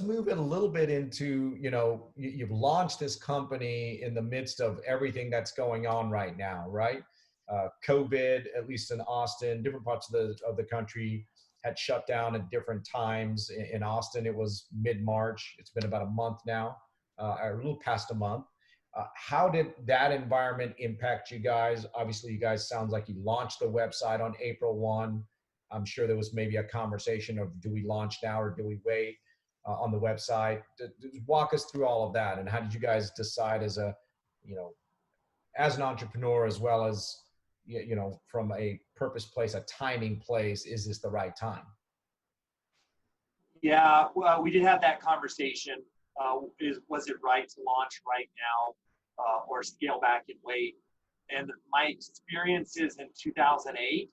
move in a little bit into, you've launched this company in the midst of everything that's going on right now, right? COVID, at least in Austin, different parts of the country had shut down at different times. In Austin, it was mid-March. It's been about a month now, or a little past a month. How did that environment impact you guys? Obviously, you guys sounds like you launched the website on April 1. I'm sure there was maybe a conversation of, do we launch now or do we wait on the website? Walk us through all of that. And how did you guys decide as as an entrepreneur, as well as, from a purpose place, a timing place, is this the right time? Yeah, well, we did have that conversation. Was it right to launch right now or scale back and wait? And my experiences in 2008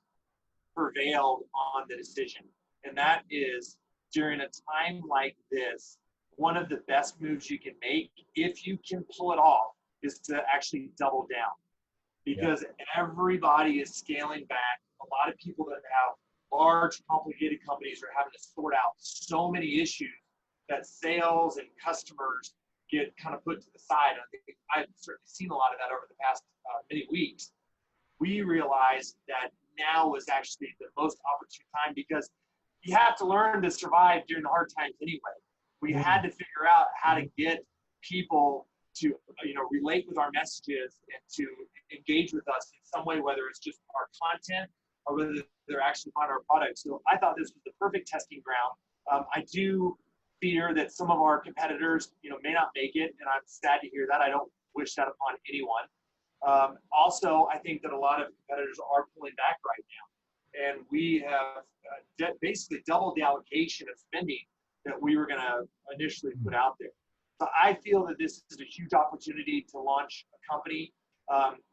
prevailed on the decision. And that is, during a time like this, one of the best moves you can make, if you can pull it off, is to actually double down. Because everybody is scaling back. A lot of people that have large, complicated companies are having to sort out so many issues that sales and customers get kind of put to the side. I think I've certainly seen a lot of that over the past many weeks. We realized that now was actually the most opportune time, because you have to learn to survive during the hard times anyway. We had to figure out how to get people to relate with our messages and to engage with us in some way, whether it's just our content or whether they're actually buying our products. So I thought this was the perfect testing ground. I do fear that some of our competitors, may not make it, and I'm sad to hear that. I don't wish that upon anyone. Also, I think that a lot of competitors are pulling back right now, and we have basically doubled the allocation of spending that we were going to initially put out there. So I feel that this is a huge opportunity to launch a company.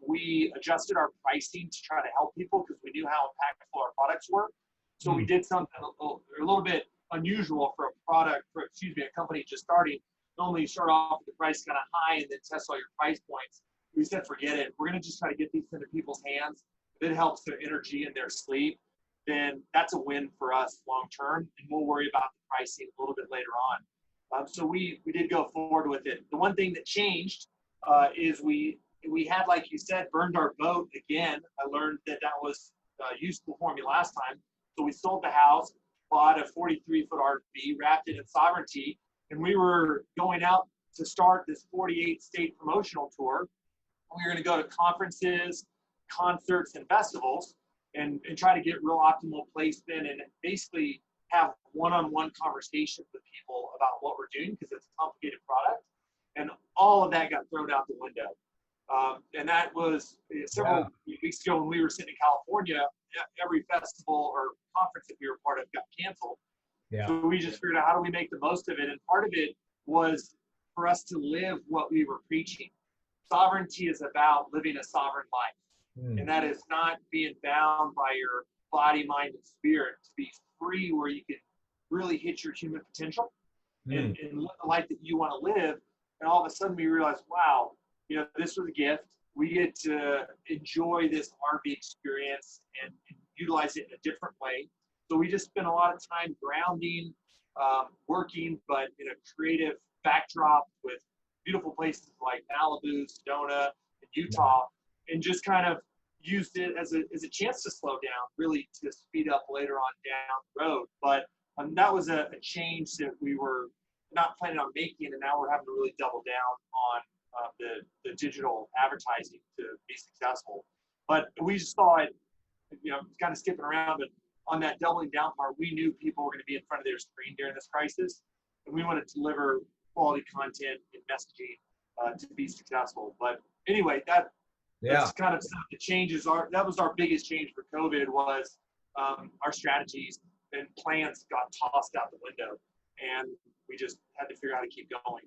We adjusted our pricing to try to help people because we knew how impactful our products were. So we did something a little bit unusual for a company just starting. Normally you start off with the price kind of high and then test all your price points. We said, forget it. We're going to just try to get these into people's hands. If it helps their energy and their sleep, then that's a win for us long term. And we'll worry about the pricing a little bit later on. So we did go forward with it. The one thing that changed is we had, like you said, burned our boat again. I learned that was useful for me last time. So we sold the house, bought a 43-foot RV, wrapped it in sovereignty, and we were going out to start this 48-state promotional tour. We were going to go to conferences, concerts, and festivals and try to get real optimal placement and basically have one-on-one conversations with people about what we're doing, because it's a complicated product. And all of that got thrown out the window. And that was several weeks ago when we were sitting in California. Every festival or conference that we were part of got canceled. Yeah. So we just figured out, how do we make the most of it? And part of it was for us to live what we were preaching. Sovereignty is about living a sovereign life. And that is not being bound by your body, mind, and spirit, to be free where you can really hit your human potential and live the life that you want to live. And all of a sudden we realized, wow, this was a gift. We get to enjoy this RV experience and utilize it in a different way. So we just spent a lot of time grounding, working, but in a creative backdrop with beautiful places like Malibu, Sedona, and Utah, and just kind of used it as a chance to slow down, really to speed up later on down the road. But that was a change that we were not planning on making, and now we're having to really double down on the digital advertising to be successful. But we just saw it, kind of skipping around, but on that doubling down part, we knew people were going to be in front of their screen during this crisis, and we wanted to deliver quality content and messaging to be successful. But anyway, that's kind of some of the changes. That was our biggest change for COVID, was our strategies and plans got tossed out the window, and we just had to figure out how to keep going.